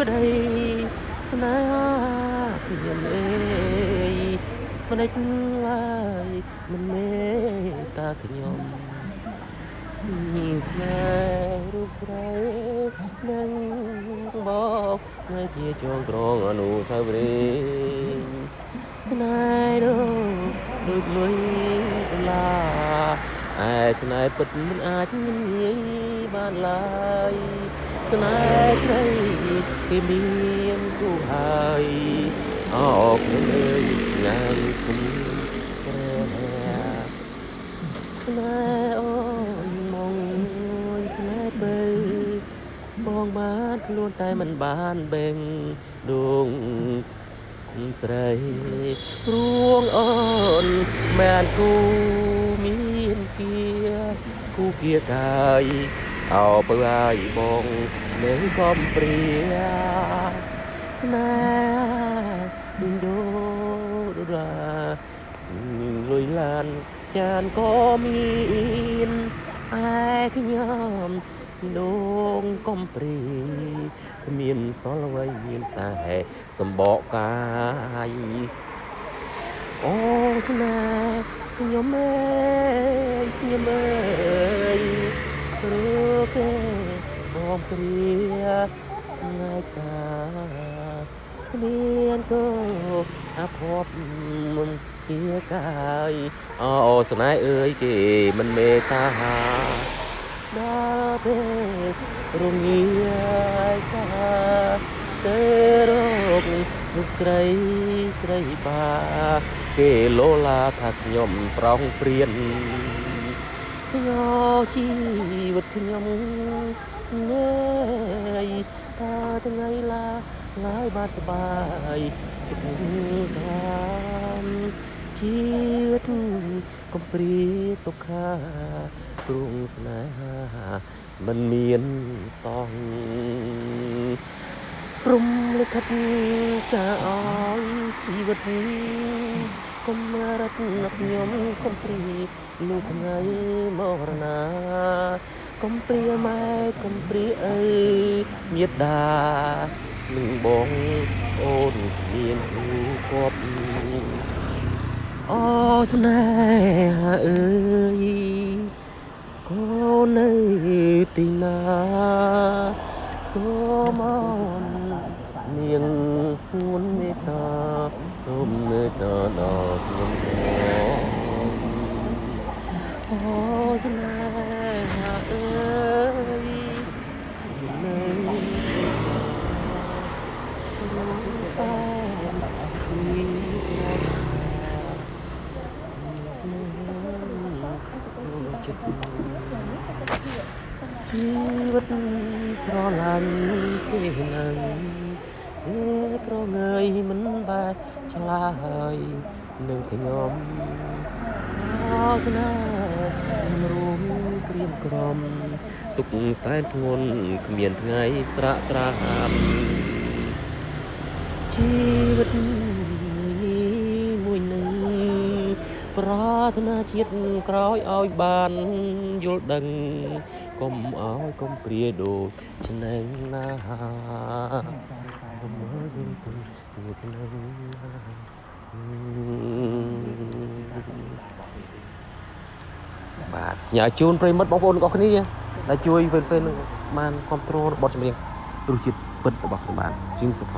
ក្ដីស្នេហាខ្ញុំអើយមិនដេចឡើយមិនមេតាខ្ញុំញីស្នេហ៍រូបស្រីនឹងបោកនៅជាចងក្រងអនុស្សាវរីយ៍ស្នេហ៍ដូចលុយដុល្លារឯស្នេហ៍ពិតមិនអាចងាយបានឡើយស្នេហ៍ស្រីគេមានគូហើយអរគុណអើយថ្ងៃគុំព្រះស្នេហ៍អូនមកស្នេហ៍បើបងបានខ្លួនតែមិនបានបេងដងស្រីរួងអូនមែនគូមានគូគៀកាយអោបើឲ្យបងនៅកំព្រាស្នេហ៍ដូរាលុយឡានចានក៏មានឯខ្ញុំដងកំព្រីគ្មានសល់អ្វីមានតែសម្បកកាយអូស្នេហ៍ខ្ញុំអើយខ្ញុំអើយព្រោះគេបងព្រាថ្ងៃតាគ្មានក៏អភ័ព្វមិនជាកាយអូស្នេហ៍អើយគេមិនមេត្តាដល់ពេលរងាកាទៅរកលោកស្រីបាគេលោឡាថាខ្ញុំប្រងព្រានខ្ញុំជីវិតខ្ញុំនឿយតាថ្ងៃឡើយបានសបាយទុកតាមជីវិតកំព្រាទុក្ខាព្រោះស្នេហាមិនមានសងព្រំលិខិតចាឲ្យជីវិតកុំរត់ខ្ញុំកំព្រាលោកថ្ងៃមរណាកំព្រាម៉ែកំព្រាអើញាតានឹងបងអូនមានគូគប់អូស្នេហាអើយកូននៅទីណាសូមអូននាងសួនមេត្តាសូមមេត្តាដល់ខ្ញុំអូស្នេហាអើយនៅរួមសែនពីស្នេហាចិត្តជីវិតស្រឡាញ់គេនឹងប្រងើយមិនបែកឆ្លាយនឹងខ្ញុំអស្នេហ៍រួមក្រៀមក្រំទុកសែនធ្ងន់គ្មានថ្ងៃស្រាក់ស្រាមជីវិតមួយនឹងប្រាថ្នាជាតិក្រោយឲ្យបានយល់ដឹងកុំឲ្យកុំព្រាយដូចឆ្នាំណាកុំឲ្យយល់ទៅឆ្នាំណាបាទញ៉ាជូនប្រិមិត្តបងប្អូនទាំងអស់គ្នាដែលជួយពេលបានគ្រប់គ្រងរបបចម្រៀងរសជាតិពិតរបស់ខ្ញុំបាទជឿសុខ